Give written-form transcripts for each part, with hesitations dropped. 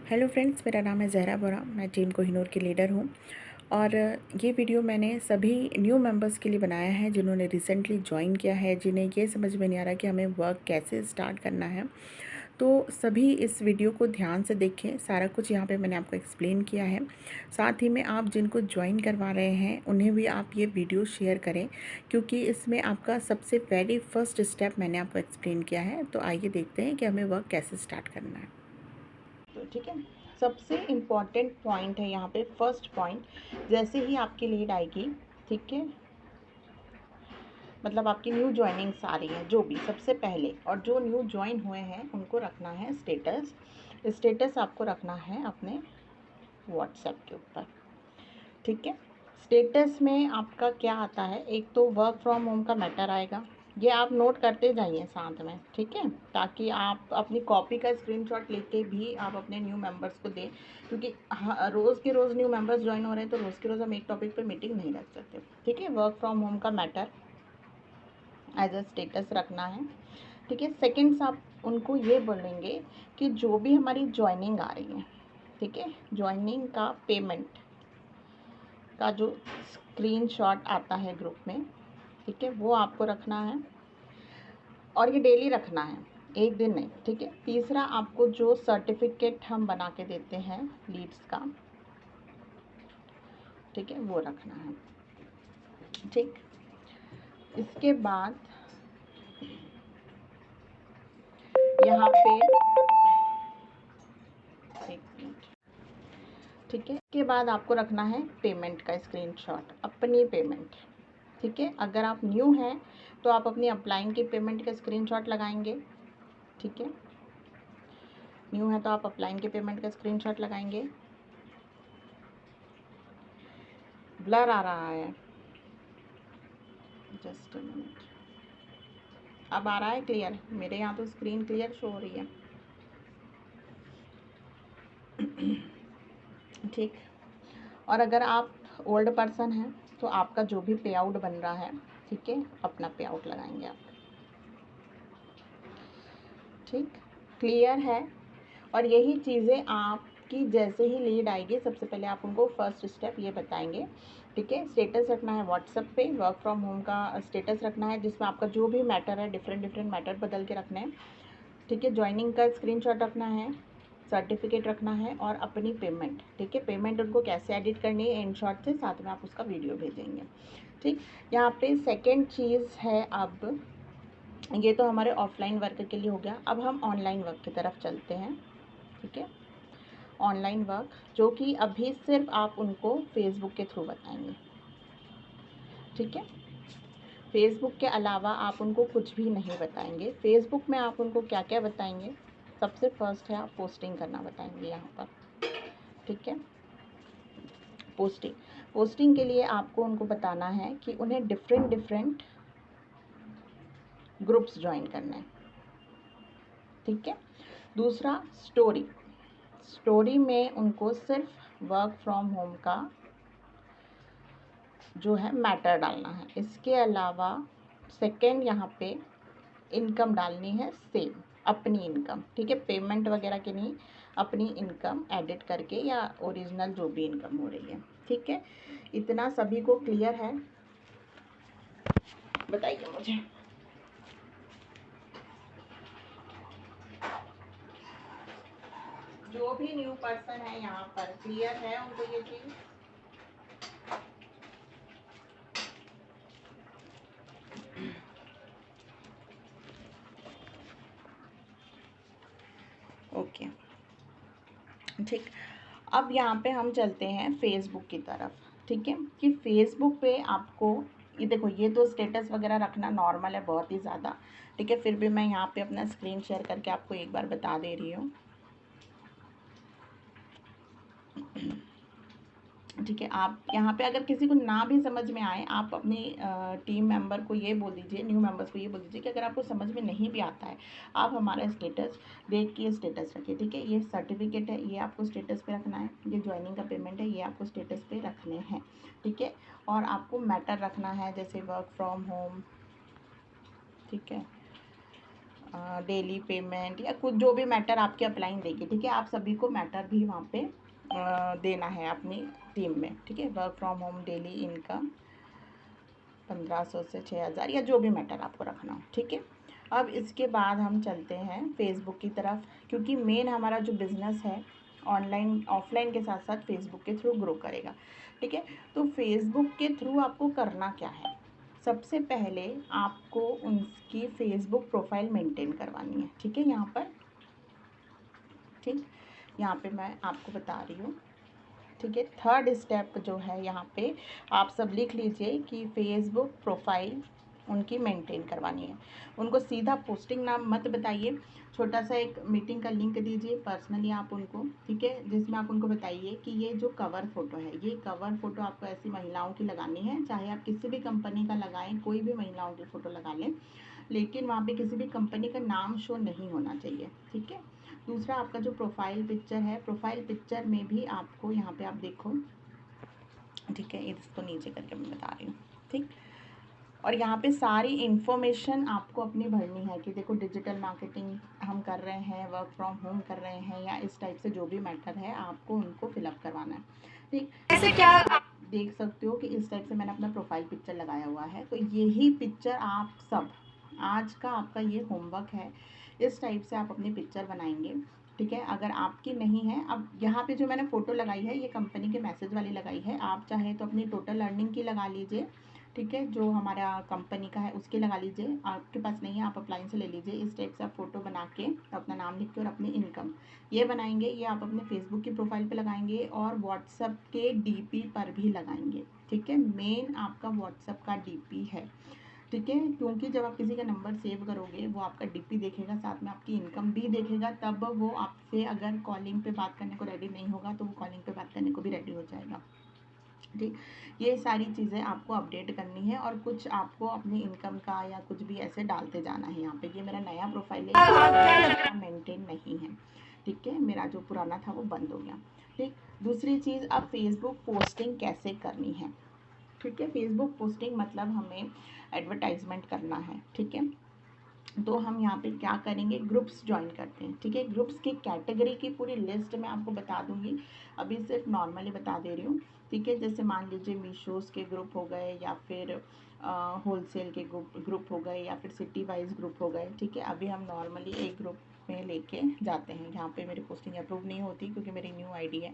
Hello friends, मेरा नाम है ज़हरा बोरा। मैं टीम कोहिनूर की लीडर हूँ और ये वीडियो मैंने सभी न्यू मेंबर्स के लिए बनाया है जिन्होंने रिसेंटली ज्वाइन किया है, जिन्हें ये समझ में नहीं आ रहा कि हमें वर्क कैसे स्टार्ट करना है। तो सभी इस वीडियो को ध्यान से देखें, सारा कुछ यहाँ पे मैंने आपको एक्सप्लेन किया है। साथ ही में आप जिनको ज्वाइन करवा रहे हैं उन्हें भी आप ये वीडियो शेयर करें, क्योंकि इसमें आपका सबसे वेरी फर्स्ट स्टेप मैंने आपको एक्सप्लेन किया है। तो आइए देखते हैं कि हमें वर्क कैसे स्टार्ट करना है। तो ठीक है, सबसे इम्पॉर्टेंट पॉइंट है यहाँ पे फर्स्ट पॉइंट, जैसे ही आपकी लीड आएगी, ठीक है, मतलब आपकी न्यू ज्वाइनिंग्स आ रही हैं जो भी, सबसे पहले और जो न्यू ज्वाइन हुए हैं उनको रखना है स्टेटस। स्टेटस आपको रखना है अपने व्हाट्सएप के ऊपर, ठीक है। स्टेटस में आपका क्या आता है, एक तो वर्क फ्रॉम होम का मैटर आएगा, ये आप नोट करते जाइए साथ में, ठीक है, ताकि आप अपनी कॉपी का स्क्रीनशॉट लेके भी आप अपने न्यू मेंबर्स को दें, क्योंकि रोज़ के रोज़ न्यू मेंबर्स ज्वाइन हो रहे हैं तो रोज़ के रोज़ हम एक टॉपिक पे मीटिंग नहीं रख सकते, ठीक है। वर्क फ्रॉम होम का मैटर एज अ स्टेटस रखना है, ठीक है। सेकेंड्स आप उनको ये बोलेंगे कि जो भी हमारी ज्वाइनिंग आ रही है, ठीक है, ज्वाइनिंग का पेमेंट का जो स्क्रीनशॉट आता है ग्रुप में, ठीक है, वो आपको रखना है और ये डेली रखना है, एक दिन नहीं, ठीक है। तीसरा, आपको जो सर्टिफिकेट हम बना के देते हैं लीड्स का, ठीक है, वो रखना है, ठीक। इसके बाद यहाँ पे एक मिनट, ठीक है, इसके बाद आपको रखना है पेमेंट का स्क्रीनशॉट, अपनी पेमेंट, ठीक है। अगर आप न्यू हैं तो आप अपनी अपलाइन की पेमेंट का स्क्रीनशॉट लगाएंगे, ठीक है। न्यू है तो आप अपलाइन के पेमेंट का स्क्रीनशॉट लगाएंगे। ब्लर आ रहा है, जस्ट अ मिनट, अब आ रहा है क्लियर? मेरे यहाँ तो स्क्रीन क्लियर शो हो रही है, ठीक। और अगर आप ओल्ड पर्सन हैं तो आपका जो भी पे आउट बन रहा है, ठीक है, अपना पे आउट लगाएंगे आप, ठीक, क्लियर है। और यही चीज़ें आपकी जैसे ही लीड आएगी सबसे पहले आप उनको फर्स्ट स्टेप ये बताएंगे, ठीक है। स्टेटस रखना है व्हाट्सएप पे, वर्क फ्रॉम होम का स्टेटस रखना है जिसमें आपका जो भी मैटर है, डिफरेंट डिफरेंट मैटर बदल के रखना है, ठीक है। ज्वाइनिंग का स्क्रीनशॉट रखना है, सर्टिफिकेट रखना है और अपनी पेमेंट, ठीक है। पेमेंट उनको कैसे एडिट करनी है इन शॉर्ट से, साथ में आप उसका वीडियो भेजेंगे, ठीक। यहाँ पे सेकेंड चीज़ है, अब ये तो हमारे ऑफलाइन वर्क के लिए हो गया। अब हम ऑनलाइन वर्क की तरफ चलते हैं, ठीक है। ऑनलाइन वर्क जो कि अभी सिर्फ आप उनको फेसबुक के थ्रू बताएंगे, ठीक है। फेसबुक के अलावा आप उनको कुछ भी नहीं बताएंगे। फेसबुक में आप उनको क्या क्या बताएंगे, सबसे फर्स्ट है आप पोस्टिंग करना बताएंगे यहाँ पर, ठीक है। पोस्टिंग, पोस्टिंग के लिए आपको उनको बताना है कि उन्हें डिफरेंट डिफरेंट ग्रुप्स ज्वाइन करने हैं, ठीक है। दूसरा, स्टोरी, स्टोरी में उनको सिर्फ वर्क फ्रॉम होम का जो है मैटर डालना है। इसके अलावा सेकेंड यहाँ पे इनकम डालनी है, सेम अपनी इनकम, ठीक है, पेमेंट वगैरह की नहीं, अपनी इनकम एडिट करके या ओरिजिनल जो भी इनकम हो रही है, ठीक है। इतना सभी को क्लियर है? बताइए मुझे। जो भी न्यू पर्सन है यहाँ पर, क्लियर है उनको ये चीज़? ओके, ठीक। अब यहाँ पे हम चलते हैं फेसबुक की तरफ, ठीक है, कि फेसबुक पे आपको ये देखो, ये तो स्टेटस वगैरह रखना नॉर्मल है बहुत ही ज़्यादा, ठीक है। फिर भी मैं यहाँ पे अपना स्क्रीन शेयर करके आपको एक बार बता दे रही हूँ, ठीक है। आप यहाँ पे अगर किसी को ना भी समझ में आए, आप अपनी टीम मेंबर को ये बोल दीजिए, न्यू मेंबर्स को ये बोल दीजिए कि अगर आपको समझ में नहीं भी आता है, आप हमारा स्टेटस देख के स्टेटस रखिए, ठीक है। ये सर्टिफिकेट है, ये आपको स्टेटस पे रखना है, ये ज्वाइनिंग का पेमेंट है, ये आपको स्टेटस पे रखने हैं, ठीक है। और आपको मैटर रखना है, जैसे वर्क फ्रॉम होम, ठीक है, डेली पेमेंट या कुछ जो भी मैटर आपके अप्लाइंग देगी, ठीक है। आप सभी को मैटर भी वहाँ पे देना है अपनी टीम में, ठीक है। Work from home, daily income 1500 से 6000 या जो भी मैटर आपको रखना हो, ठीक है। अब इसके बाद हम चलते हैं फेसबुक की तरफ, क्योंकि मेन हमारा जो बिज़नेस है ऑनलाइन ऑफलाइन के साथ साथ फेसबुक के थ्रू ग्रो करेगा, ठीक है। तो फेसबुक के थ्रू आपको करना क्या है, सबसे पहले आपको उनकी फेसबुक प्रोफाइल मेंटेन करवानी है, ठीक है। यहाँ पर ठीक, यहाँ पे मैं आपको बता रही हूँ, ठीक है। थर्ड स्टेप जो है यहाँ पे आप सब लिख लीजिए कि फेसबुक प्रोफाइल उनकी मेंटेन करवानी है। उनको सीधा पोस्टिंग नाम मत बताइए, छोटा सा एक मीटिंग का लिंक दीजिए पर्सनली आप उनको, ठीक है, जिसमें आप उनको बताइए कि ये जो कवर फ़ोटो है, ये कवर फ़ोटो आपको ऐसी महिलाओं की लगानी है, चाहे आप किसी भी कंपनी का लगाएं, कोई भी महिलाओं की फ़ोटो लगा लें, लेकिन वहाँ पे किसी भी कंपनी का नाम शो नहीं होना चाहिए, ठीक है। दूसरा, आपका जो प्रोफाइल पिक्चर है, प्रोफाइल पिक्चर में भी आपको यहाँ पे आप देखो, ठीक है, इसको नीचे करके मैं बता रही हूँ, ठीक। और यहाँ पे सारी इन्फॉर्मेशन आपको अपनी भरनी है कि देखो डिजिटल मार्केटिंग हम कर रहे हैं, वर्क फ्रॉम होम कर रहे हैं, या इस टाइप से जो भी मैटर है आपको उनको फिलअप करवाना है, ठीक। ऐसे क्या आप देख सकते हो कि इस टाइप से मैंने अपना प्रोफाइल पिक्चर लगाया हुआ है, तो यही पिक्चर आप सब, आज का आपका ये होमवर्क है, इस टाइप से आप अपनी पिक्चर बनाएंगे, ठीक है। अगर आपकी नहीं है, अब यहाँ पे जो मैंने फ़ोटो लगाई है ये कंपनी के मैसेज वाली लगाई है, आप चाहे तो अपनी टोटल अर्निंग की लगा लीजिए, ठीक है, जो हमारा कंपनी का है उसके लगा लीजिए, आपके पास नहीं है आप अप्लाइन से ले लीजिए। इस टाइप से आप फ़ोटो बना के अपना नाम लिख के और अपनी इनकम ये बनाएंगे, ये आप अपने फेसबुक की प्रोफाइल पे लगाएंगे और व्हाट्सएप के डीपी पर भी लगाएंगे, ठीक है। मेन आपका व्हाट्सएप का डीपी है, ठीक है, क्योंकि जब आप किसी का नंबर सेव करोगे वो आपका डीपी देखेगा, साथ में आपकी इनकम भी देखेगा, तब वो आपसे अगर कॉलिंग पे बात करने को रेडी नहीं होगा तो वो कॉलिंग पे बात करने को भी रेडी हो जाएगा, ठीक। ये सारी चीज़ें आपको अपडेट करनी है और कुछ आपको अपनी इनकम का या कुछ भी ऐसे डालते जाना है। यहाँ पे ये मेरा नया प्रोफाइल है, मेंटेन नहीं है, ठीक है, मेरा जो पुराना था वो बंद हो गया, ठीक। दूसरी चीज़, अब फेसबुक पोस्टिंग कैसे करनी है, ठीक है। फेसबुक पोस्टिंग मतलब हमें एडवर्टाइजमेंट करना है, ठीक है। तो हम यहाँ पे क्या करेंगे, ग्रुप्स ज्वाइन करते हैं, ठीक है। ग्रुप्स की कैटेगरी की पूरी लिस्ट मैं आपको बता दूंगी, अभी सिर्फ नॉर्मली बता दे रही हूँ, ठीक है। जैसे मान लीजिए मीशोज़ के ग्रुप हो गए, या फिर होलसेल के ग्रुप हो गए, या फिर सिटी वाइज ग्रुप हो गए, ठीक है। अभी हम नॉर्मली एक ग्रुप में लेके जाते हैं, यहाँ पे मेरी पोस्टिंग अप्रूव नहीं होती क्योंकि मेरी न्यू आईडी है,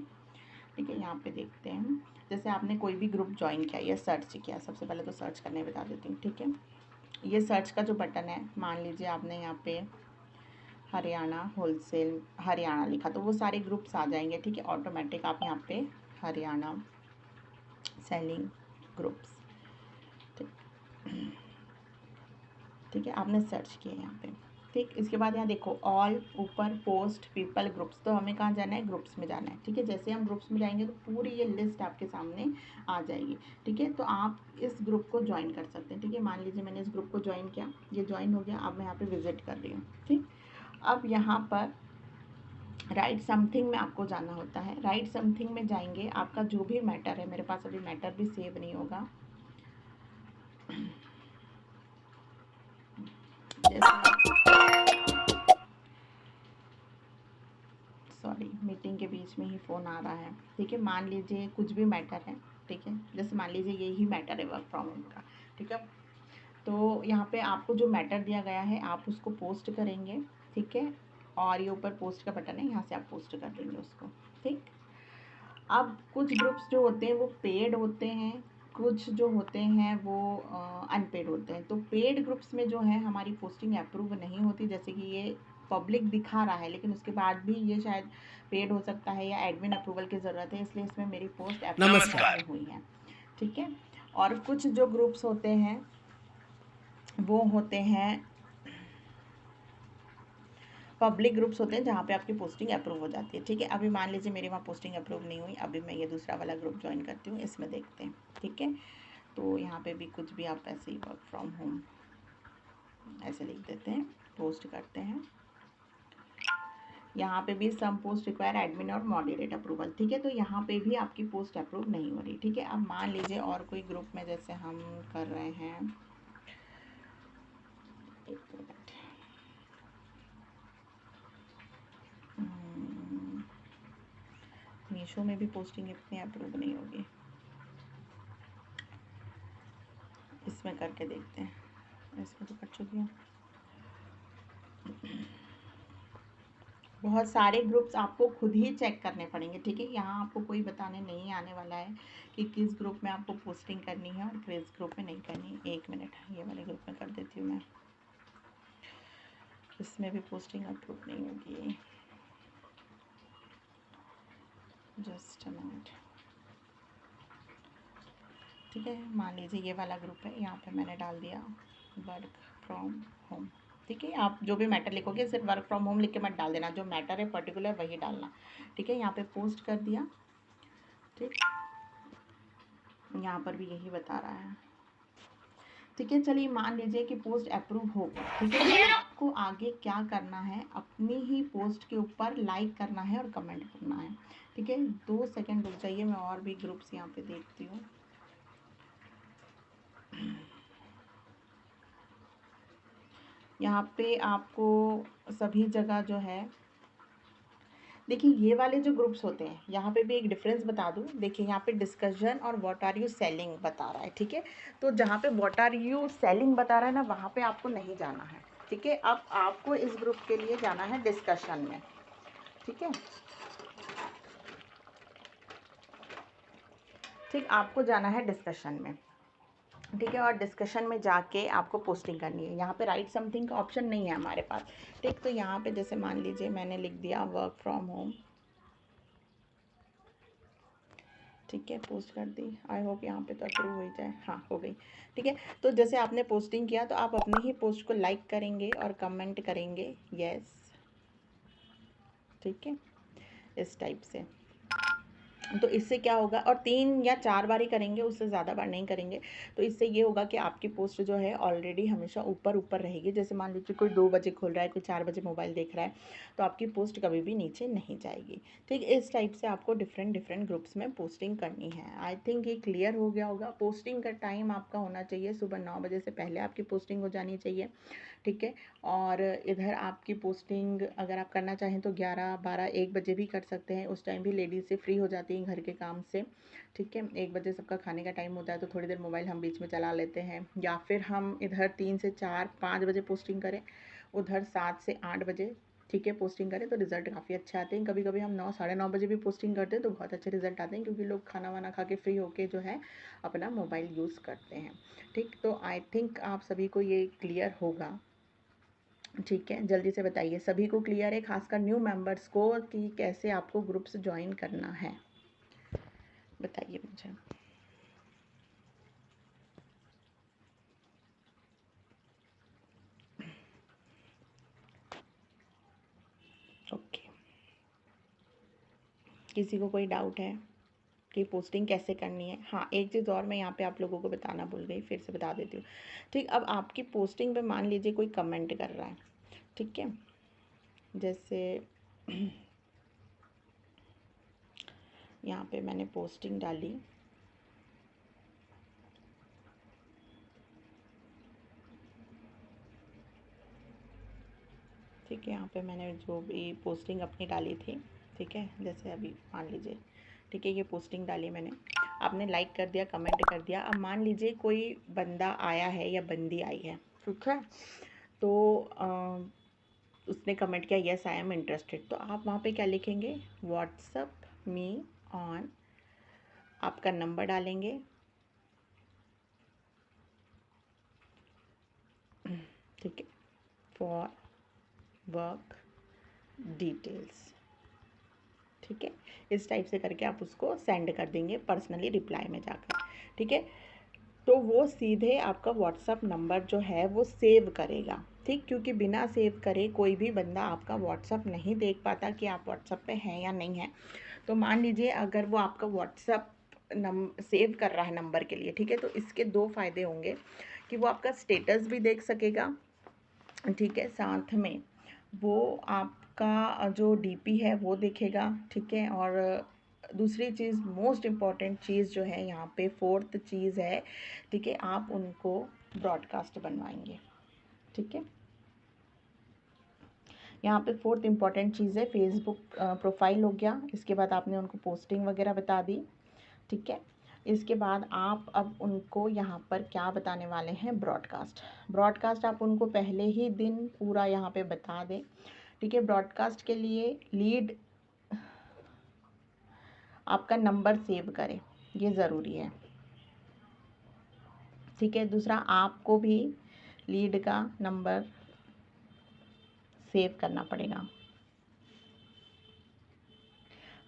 ठीक है। यहाँ पे देखते हैं, जैसे आपने कोई भी ग्रुप ज्वाइन किया या सर्च किया, सबसे पहले तो सर्च करने बता देती हूँ, ठीक है। ये सर्च का जो बटन है, मान लीजिए आपने यहाँ पे हरियाणा होलसेल हरियाणा लिखा तो वो सारे ग्रुप्स आ जाएंगे, ठीक है, ऑटोमेटिक। आप यहाँ पे हरियाणा सेलिंग ग्रुप्स, ठीक है, आपने सर्च किया यहाँ पे, ठीक। इसके बाद यहाँ देखो ऑल, ऊपर पोस्ट, पीपल, ग्रुप्स, तो हमें कहाँ जाना है, ग्रुप्स में जाना है, ठीक है। जैसे हम ग्रुप्स में जाएंगे तो पूरी ये लिस्ट आपके सामने आ जाएगी, ठीक है। तो आप इस ग्रुप को ज्वाइन कर सकते हैं, ठीक है। मान लीजिए मैंने इस ग्रुप को ज्वाइन किया, ये ज्वाइन हो गया, अब मैं यहाँ पे विजिट कर रही हूँ, ठीक। अब यहाँ पर राइट समथिंग में आपको जाना होता है, राइट समथिंग में जाएंगे, आपका जो भी मैटर है, मेरे पास अभी मैटर भी सेव नहीं होगा, सॉरी मीटिंग के बीच में ही फ़ोन आ रहा है, ठीक है। मान लीजिए कुछ भी मैटर है, ठीक है, जैसे मान लीजिए यही मैटर है वर्क फ्रॉम होम का, ठीक है। तो यहाँ पे आपको जो मैटर दिया गया है आप उसको पोस्ट करेंगे, ठीक है, और ये ऊपर पोस्ट का बटन है, यहाँ से आप पोस्ट कर देंगे उसको, ठीक। अब कुछ ग्रुप्स जो होते हैं वो पेड होते हैं, कुछ जो होते हैं वो अनपेड होते हैं। तो पेड ग्रुप्स में जो है हमारी पोस्टिंग अप्रूव नहीं होती, जैसे कि ये पब्लिक दिखा रहा है लेकिन उसके बाद भी ये शायद पेड हो सकता है या एडमिन अप्रूवल की ज़रूरत है, इसलिए इसमें मेरी पोस्ट अप्रूव नहीं हुई है, ठीक है। और कुछ जो ग्रुप्स होते हैं वो होते हैं पब्लिक ग्रुप्स होते हैं जहाँ पे आपकी पोस्टिंग अप्रूव हो जाती है, ठीक है। अभी मान लीजिए मेरी वहाँ पोस्टिंग अप्रूव नहीं हुई, अभी मैं ये दूसरा वाला ग्रुप ज्वाइन करती हूँ, इसमें देखते हैं, ठीक है। तो यहाँ पे भी कुछ भी आप ऐसे ही वर्क फ्रॉम होम ऐसे लिख देते हैं, पोस्ट करते हैं। यहाँ पे भी सम पोस्ट रिक्वायर एडमिन और मॉडरेट अप्रूवल, ठीक है। तो यहाँ पे भी आपकी पोस्ट अप्रूव नहीं हो रही, ठीक है। अब मान लीजिए और कोई ग्रुप में जैसे हम कर रहे हैं, एक मिनट, मीशो में भी पोस्टिंग इतनी अप्रूव नहीं होगी। इसमें करके देखते हैं, इसमें तो कर चुकी हूँ। बहुत सारे ग्रुप्स आपको खुद ही चेक करने पड़ेंगे, ठीक है। यहाँ आपको कोई बताने नहीं आने वाला है कि किस ग्रुप में आपको पोस्टिंग करनी है और किस ग्रुप में नहीं करनी। 1 मिनट, ये वाले ग्रुप में कर देती हूँ मैं, इसमें भी पोस्टिंग अप्रूव नहीं होगी। जस्ट अ मिनट, ठीक है। मान लीजिए ये वाला ग्रुप है, यहाँ पे मैंने डाल दिया वर्क फ्रॉम होम, ठीक है। आप जो भी मैटर लिखोगे सिर्फ वर्क फ्रॉम होम लिख के मत डाल देना, जो मैटर है पर्टिकुलर वही डालना, ठीक है। यहाँ पे पोस्ट कर दिया, ठीक। यहाँ पर भी यही बता रहा है, ठीक है। चलिए मान लीजिए कि पोस्ट अप्रूव हो गया, ठीक है। आपको आगे क्या करना है, अपनी ही पोस्ट के ऊपर लाइक करना है और कमेंट करना है, ठीक है। 2 सेकंड रुक जाइए, मैं और भी ग्रुप्स यहाँ पे देखती हूँ। यहाँ पे आपको सभी जगह जो है, देखिए ये वाले जो ग्रुप्स होते हैं, यहाँ पे भी एक डिफरेंस बता दूँ। देखिए यहाँ पे डिस्कशन और व्हाट आर यू सेलिंग बता रहा है, ठीक है। तो जहाँ पे व्हाट आर यू सेलिंग बता रहा है ना, वहाँ पे आपको नहीं जाना है, ठीक है। अब आपको इस ग्रुप के लिए जाना है डिस्कशन में, ठीक है। ठीक, आपको जाना है डिस्कशन में, ठीक है। और डिस्कशन में जाके आपको पोस्टिंग करनी है। यहाँ पे राइट समथिंग का ऑप्शन नहीं है हमारे पास, ठीक। तो यहाँ पे जैसे मान लीजिए मैंने लिख दिया वर्क फ्रॉम होम, ठीक है, पोस्ट कर दी। आई होप यहाँ पे तो अप्रूव हो जाए, हाँ हो गई, ठीक है। तो जैसे आपने पोस्टिंग किया तो आप अपनी ही पोस्ट को लाइक करेंगे और कमेंट करेंगे यस, ठीक है, इस टाइप से। तो इससे क्या होगा, और 3 या 4 बार ही करेंगे, उससे ज़्यादा बार नहीं करेंगे। तो इससे ये होगा कि आपकी पोस्ट जो है ऑलरेडी हमेशा ऊपर ऊपर रहेगी। जैसे मान लीजिए कोई 2 बजे खोल रहा है, कोई 4 बजे मोबाइल देख रहा है, तो आपकी पोस्ट कभी भी नीचे नहीं जाएगी, ठीक। इस टाइप से आपको डिफरेंट डिफरेंट ग्रुप्स में पोस्टिंग करनी है। आई थिंक ये क्लियर हो गया होगा। पोस्टिंग का टाइम आपका होना चाहिए सुबह 9 बजे से पहले आपकी पोस्टिंग हो जानी चाहिए, ठीक है। और इधर आपकी पोस्टिंग अगर आप करना चाहें तो 11, 12, 1 बजे भी कर सकते हैं। उस टाइम भी लेडीज़ से फ्री हो जाती हैं घर के काम से, ठीक है। 1 बजे सबका खाने का टाइम होता है, तो थोड़ी देर मोबाइल हम बीच में चला लेते हैं। या फिर हम इधर 3 से 4, 5 बजे पोस्टिंग करें, उधर 7 से 8 बजे, ठीक है, पोस्टिंग करें तो रिज़ल्ट काफ़ी अच्छे आते हैं। कभी कभी हम 9, साढ़े 9 बजे भी पोस्टिंग करते हैं तो बहुत अच्छे रिज़ल्ट आते हैं, क्योंकि लोग खाना वाना खा के फ्री होके जो है अपना मोबाइल यूज़ करते हैं, ठीक। तो आई थिंक आप सभी को ये क्लियर होगा, ठीक है। जल्दी से बताइए सभी को क्लियर है, खासकर न्यू मेंबर्स को, कि कैसे आपको ग्रुप्स ज्वाइन करना है, बताइए मुझे। ओके, किसी को कोई डाउट है कि पोस्टिंग कैसे करनी है? हाँ, एक चीज़ और मैं यहाँ पे आप लोगों को बताना भूल गई, फिर से बता देती हूँ, ठीक। अब आपकी पोस्टिंग पे मान लीजिए कोई कमेंट कर रहा है, ठीक है। जैसे यहाँ पे मैंने पोस्टिंग डाली, ठीक है। यहाँ पे मैंने जो भी पोस्टिंग अपनी डाली थी, ठीक है, जैसे अभी मान लीजिए, ठीक है, ये पोस्टिंग डाली मैंने, आपने लाइक कर दिया, कमेंट कर दिया। अब मान लीजिए कोई बंदा आया है या बंदी आई है, ठीक है, तो उसने कमेंट किया यस आई एम इंटरेस्टेड, तो आप वहाँ पे क्या लिखेंगे, व्हाट्सअप मी ऑन, आपका नंबर डालेंगे, ठीक है, फॉर वर्क डिटेल्स, ठीक है। इस टाइप से करके आप उसको सेंड कर देंगे पर्सनली रिप्लाई में जाकर, ठीक है। तो वो सीधे आपका व्हाट्सअप नंबर जो है वो सेव करेगा, ठीक, क्योंकि बिना सेव करे कोई भी बंदा आपका व्हाट्सअप नहीं देख पाता कि आप व्हाट्सअप पे हैं या नहीं हैं। तो मान लीजिए अगर वो आपका व्हाट्सअप सेव कर रहा है नंबर के लिए, ठीक है, तो इसके 2 फ़ायदे होंगे कि वो आपका स्टेटस भी देख सकेगा, ठीक है, साथ में वो आपका जो डीपी है वो देखेगा, ठीक है। और दूसरी चीज़, मोस्ट इम्पॉर्टेंट चीज़ जो है यहाँ पे, 4th चीज़ है, ठीक है, आप उनको ब्रॉडकास्ट बनवाएंगे, ठीक है। यहाँ पे फोर्थ इम्पॉर्टेंट चीज़ है फेसबुक प्रोफाइल हो गया। इसके बाद आपने उनको पोस्टिंग वगैरह बता दी, ठीक है। इसके बाद आप अब उनको यहाँ पर क्या बताने वाले हैं, ब्रॉडकास्ट। ब्रॉडकास्ट आप उनको पहले ही दिन पूरा यहाँ पे बता दें, ठीक है। ब्रॉडकास्ट के लिए लीड आपका नंबर सेव करें, ये ज़रूरी है, ठीक है। दूसरा, आपको भी लीड का नंबर सेव करना पड़ेगा।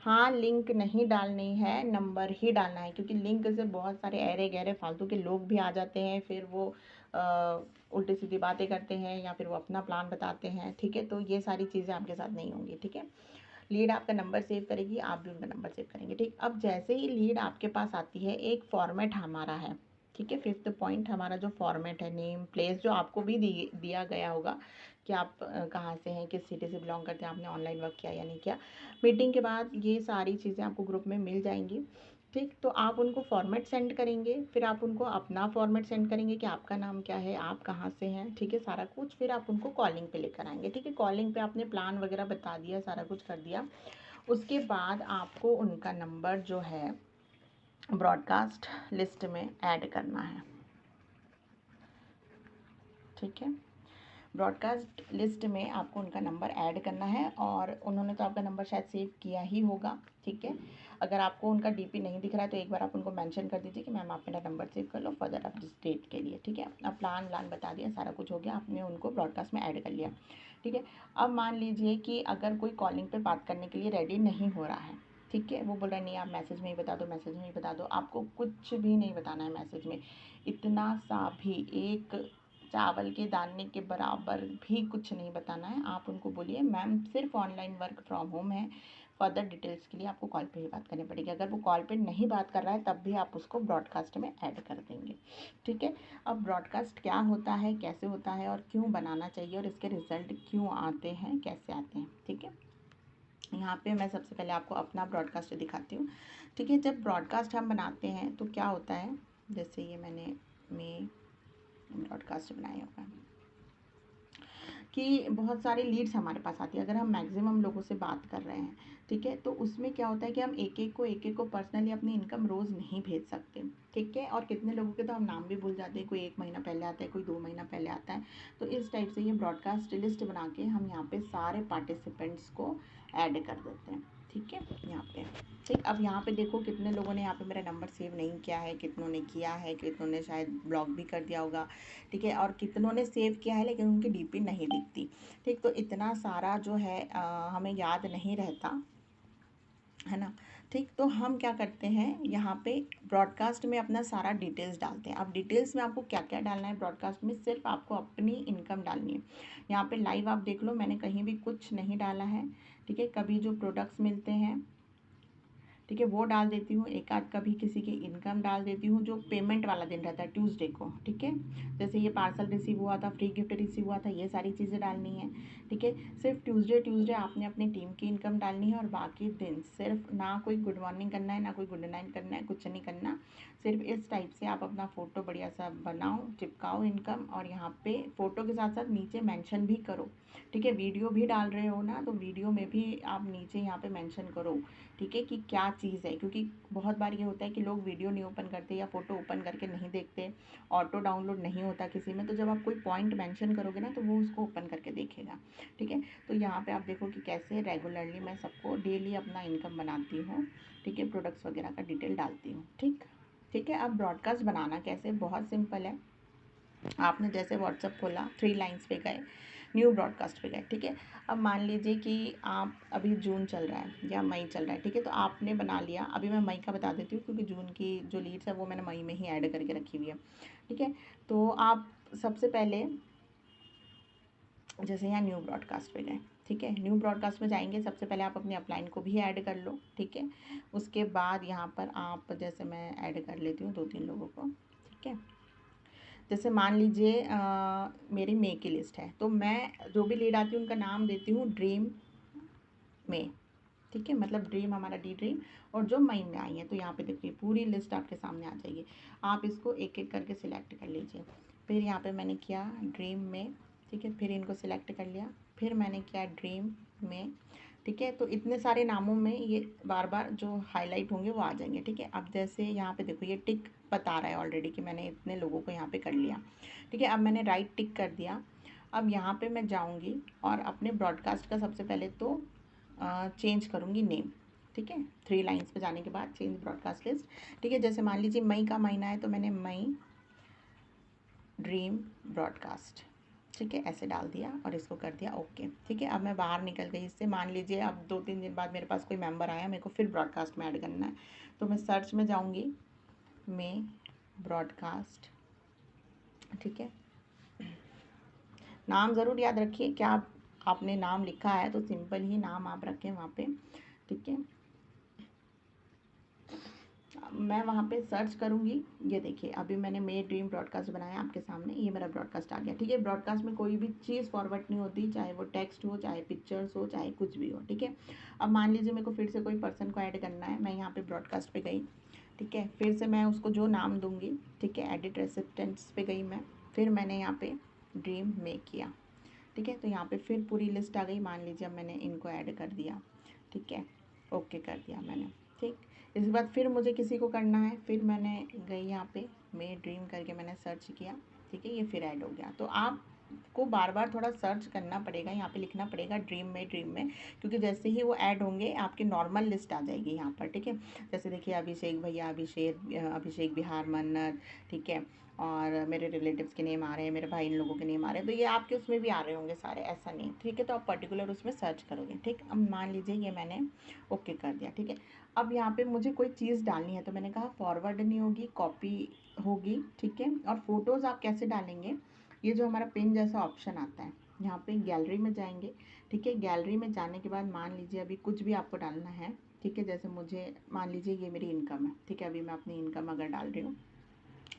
हाँ, लिंक नहीं डालनी है, नंबर ही डालना है, क्योंकि लिंक से बहुत सारे ऐरे गहरे फालतू के लोग भी आ जाते हैं, फिर वो उल्टी सीधी बातें करते हैं या फिर वो अपना प्लान बताते हैं, ठीक है। तो ये सारी चीज़ें आपके साथ नहीं होंगी, ठीक है। लीड आपका नंबर सेव करेगी, आप भी उनका नंबर सेव करेंगे, ठीक। अब जैसे ही लीड आपके पास आती है, एक फॉर्मेट हमारा है, ठीक है। फिफ्थ पॉइंट हमारा जो फॉर्मेट है, नेम प्लेस, जो आपको भी दिया गया होगा कि आप कहाँ से हैं, किस सिटी से बिलोंग करते हैं, आपने ऑनलाइन वर्क किया या नहीं किया। मीटिंग के बाद ये सारी चीज़ें आपको ग्रुप में मिल जाएंगी, ठीक। तो आप उनको फॉर्मेट सेंड करेंगे, फिर आप उनको अपना फॉर्मेट सेंड करेंगे कि आपका नाम क्या है, आप कहाँ से हैं, ठीक है, सारा कुछ। फिर आप उनको कॉलिंग पे लेकर आएंगे, ठीक है। कॉलिंग पे आपने प्लान वगैरह बता दिया, सारा कुछ कर दिया। उसके बाद आपको उनका नंबर जो है ब्रॉडकास्ट लिस्ट में ऐड करना है, ठीक है। ब्रॉडकास्ट लिस्ट में आपको उनका नंबर ऐड करना है, और उन्होंने तो आपका नंबर शायद सेव किया ही होगा, ठीक है। अगर आपको उनका डीपी नहीं दिख रहा है तो एक बार आप उनको मेंशन कर दीजिए कि मैम आप मेरा नंबर सेव कर लो फर्दर अपडेट के लिए, ठीक है। अब प्लान बता दिया, सारा कुछ हो गया, आपने उनको ब्रॉडकास्ट में ऐड कर लिया, ठीक है। अब मान लीजिए कि अगर कोई कॉलिंग पर बात करने के लिए रेडी नहीं हो रहा है, ठीक है, वो बोल रहा है नहीं आप मैसेज में ही बता दो, मैसेज में ही बता दो। आपको कुछ भी नहीं बताना है मैसेज में, इतना सा भी, एक चावल के दाने के बराबर भी कुछ नहीं बताना है। आप उनको बोलिए मैम सिर्फ ऑनलाइन वर्क फ्रॉम होम है, फर्दर डिटेल्स के लिए आपको कॉल पे ही बात करनी पड़ेगी। अगर वो कॉल पे नहीं बात कर रहा है तब भी आप उसको ब्रॉडकास्ट में ऐड कर देंगे, ठीक है। अब ब्रॉडकास्ट क्या होता है, कैसे होता है और क्यों बनाना चाहिए, और इसके रिजल्ट क्यों आते हैं, कैसे आते हैं, ठीक है। यहाँ पे मैं सबसे पहले आपको अपना ब्रॉडकास्ट दिखाती हूँ, ठीक है। जब ब्रॉडकास्ट हम बनाते हैं तो क्या होता है, जैसे ये मैंने ब्रॉडकास्ट बनाया हुआ है कि बहुत सारे लीड्स हमारे पास आती है। अगर हम मैक्सिमम लोगों से बात कर रहे हैं, ठीक है, तो उसमें क्या होता है कि हम एक एक को पर्सनली अपनी इनकम रोज़ नहीं भेज सकते, ठीक है। और कितने लोगों के तो हम नाम भी भूल जाते हैं, कोई 1 महीना पहले आता है, कोई 2 महीना पहले आता है। तो इस टाइप से ये ब्रॉडकास्ट लिस्ट बना के हम यहाँ पे सारे पार्टिसिपेंट्स को ऐड कर देते हैं, ठीक है। यहाँ पे ठीक, अब यहाँ पे देखो कितने लोगों ने यहाँ पे मेरा नंबर सेव नहीं किया है, कितनों ने किया है, कितनों ने शायद ब्लॉक भी कर दिया होगा, ठीक है, और कितनों ने सेव किया है लेकिन उनकी डीपी नहीं दिखती, ठीक। तो इतना सारा जो है हमें याद नहीं रहता है ना, ठीक। तो हम क्या करते हैं, यहाँ पे ब्रॉडकास्ट में अपना सारा डिटेल्स डालते हैं। अब डिटेल्स में आपको क्या क्या डालना है, ब्रॉडकास्ट में सिर्फ आपको अपनी इनकम डालनी है। यहाँ पे लाइव आप देख लो, मैंने कहीं भी कुछ नहीं डाला है, ठीक है। कभी जो प्रोडक्ट्स मिलते हैं, ठीक है, वो डाल देती हूँ, एक आध कभी किसी की इनकम डाल देती हूँ, जो पेमेंट वाला दिन रहता है ट्यूसडे को, ठीक है। जैसे ये पार्सल रिसीव हुआ था, फ्री गिफ्ट रिसीव हुआ था, ये सारी चीज़ें डालनी है, ठीक है। सिर्फ ट्यूसडे आपने अपनी टीम की इनकम डालनी है, और बाकी दिन सिर्फ ना कोई गुड मॉर्निंग करना है, ना कोई गुड नाइट करना है, कुछ नहीं करना। सिर्फ इस टाइप से आप अपना फ़ोटो बढ़िया सा बनाओ, चिपकाओ इनकम, और यहाँ पे फ़ोटो के साथ साथ नीचे मेंशन भी करो, ठीक है। वीडियो भी डाल रहे हो ना, तो वीडियो में भी आप नीचे यहाँ पे मेंशन करो, ठीक है, कि क्या चीज़ है। क्योंकि बहुत बार ये होता है कि लोग वीडियो नहीं ओपन करते या फ़ोटो ओपन करके नहीं देखते, ऑटो डाउनलोड नहीं होता किसी में। तो जब आप कोई पॉइंट मेंशन करोगे ना, तो वो उसको ओपन करके देखेगा, ठीक है। तो यहाँ पे आप देखो कि कैसे रेगुलरली मैं सबको डेली अपना इनकम बनाती हूँ, ठीक है, प्रोडक्ट्स वगैरह का डिटेल डालती हूँ, ठीक ठीक है। अब ब्रॉडकास्ट बनाना कैसे, बहुत सिंपल है। आपने जैसे व्हाट्सअप खोला, 3 लाइन्स पे गए, न्यू ब्रॉडकास्ट पे गए, ठीक है। अब मान लीजिए कि आप अभी जून चल रहा है या मई चल रहा है, ठीक है, तो आपने बना लिया। अभी मैं मई का बता देती हूँ क्योंकि जून की जो लीड्स है वो मैंने मई में ही ऐड करके रखी हुई है, ठीक है। तो आप सबसे पहले जैसे यहाँ न्यू ब्रॉडकास्ट पे गए, ठीक है, न्यू ब्रॉडकास्ट में जाएंगे, सबसे पहले आप अपने अपलाइन को भी ऐड कर लो, ठीक है। उसके बाद यहाँ पर आप, जैसे मैं ऐड कर लेती हूँ 2-3 लोगों को, ठीक है। जैसे मान लीजिए मेरी मे की लिस्ट है, तो मैं जो भी लीड आती हूँ उनका नाम देती हूँ ड्रीम में, ठीक है, मतलब ड्रीम हमारा डी ड्रीम, और जो मई में आई है। तो यहाँ पे देखिए पूरी लिस्ट आपके सामने आ जाएगी, आप इसको एक एक करके सिलेक्ट कर लीजिए। फिर यहाँ पे मैंने किया ड्रीम में, ठीक है, फिर इनको सिलेक्ट कर लिया, फिर मैंने किया ड्रीम में, ठीक है। तो इतने सारे नामों में ये बार बार जो हाईलाइट होंगे वो आ जाएंगे, ठीक है। अब जैसे यहाँ पे देखो ये टिक बता रहा है ऑलरेडी कि मैंने इतने लोगों को यहाँ पे कर लिया, ठीक है। अब मैंने राइट टिक कर दिया। अब यहाँ पे मैं जाऊँगी और अपने ब्रॉडकास्ट का सबसे पहले तो चेंज करूँगी नेम, ठीक है। 3 लाइन्स पे जाने के बाद चेंज ब्रॉडकास्ट लिस्ट, ठीक है। जैसे मान लीजिए मई का महीना है तो मैंने मई ड्रीम ब्रॉडकास्ट, ठीक है, ऐसे डाल दिया और इसको कर दिया ओके, ठीक है। अब मैं बाहर निकल गई इससे। मान लीजिए अब 2-3 दिन बाद मेरे पास कोई मेंबर आया, मेरे को फिर ब्रॉडकास्ट में ऐड करना है, तो मैं सर्च में जाऊंगी, में ब्रॉडकास्ट, ठीक है। नाम ज़रूर याद रखिए, क्या आपने नाम लिखा है तो सिंपल ही नाम आप रखें वहाँ पे, ठीक है। मैं वहाँ पे सर्च करूँगी। ये देखिए अभी मैंने मेरे ड्रीम ब्रॉडकास्ट बनाया आपके सामने, ये मेरा ब्रॉडकास्ट आ गया, ठीक है। ब्रॉडकास्ट में कोई भी चीज़ फॉरवर्ड नहीं होती, चाहे वो टेक्स्ट हो, चाहे पिक्चर्स हो, चाहे कुछ भी हो, ठीक है। अब मान लीजिए मेरे को फिर से कोई पर्सन को ऐड करना है, मैं यहाँ पे ब्रॉडकास्ट पे गई, ठीक है। फिर से मैं उसको जो नाम दूँगी, ठीक है, एडिट रेसिप्टेंट्स पे गई मैं, फिर मैंने यहाँ पे ड्रीम में किया, ठीक है। तो यहाँ पे फिर पूरी लिस्ट आ गई। मान लीजिए अब मैंने इनको ऐड कर दिया, ठीक है, ओके कर दिया मैंने, ठीक। इसके बाद फिर मुझे किसी को करना है, फिर मैंने गई यहाँ पे मे ड्रीम करके मैंने सर्च किया, ठीक है, ये फिर ऐड हो गया। तो आपको बार बार थोड़ा सर्च करना पड़ेगा, यहाँ पे लिखना पड़ेगा ड्रीम में, क्योंकि जैसे ही वो ऐड होंगे आपकी नॉर्मल लिस्ट आ जाएगी यहाँ पर, ठीक है। जैसे देखिए अभिषेक भैया, अभिषेक बिहार मन्नत, ठीक है, और मेरे रिलेटिव्स के नेम आ रहे हैं, मेरे भाई इन लोगों के नेम आ रहे हैं, तो ये आपके उसमें भी आ रहे होंगे सारे, ऐसा नहीं, ठीक है। तो आप पर्टिकुलर उसमें सर्च करोगे, ठीक। अब मान लीजिए ये मैंने ओके कर दिया, ठीक है। अब यहाँ पे मुझे कोई चीज़ डालनी है तो मैंने कहा फॉरवर्ड नहीं होगी, कॉपी होगी, ठीक है। और फोटोज़ आप कैसे डालेंगे, ये जो हमारा पिन जैसा ऑप्शन आता है, यहाँ पे गैलरी में जाएंगे, ठीक है। गैलरी में जाने के बाद मान लीजिए अभी कुछ भी आपको डालना है, ठीक है। जैसे मुझे मान लीजिए ये मेरी इनकम है, ठीक है, अभी मैं अपनी इनकम अगर डाल रही हूँ,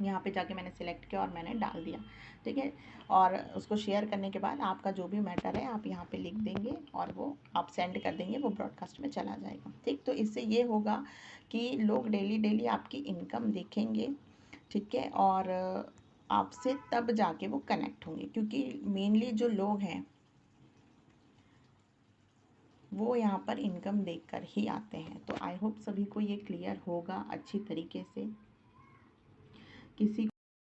यहाँ पे जाके मैंने सिलेक्ट किया और मैंने डाल दिया, ठीक है। और उसको शेयर करने के बाद आपका जो भी मैटर है आप यहाँ पे लिख देंगे और वो आप सेंड कर देंगे, वो ब्रॉडकास्ट में चला जाएगा, ठीक। तो इससे ये होगा कि लोग डेली डेली आपकी इनकम देखेंगे, ठीक है। और आपसे तब जाके वो कनेक्ट होंगे, क्योंकि मेनली जो लोग हैं वो यहाँ पर इनकम देखकर ही आते हैं। तो आई होप सभी को ये क्लियर होगा अच्छी तरीके से। किसी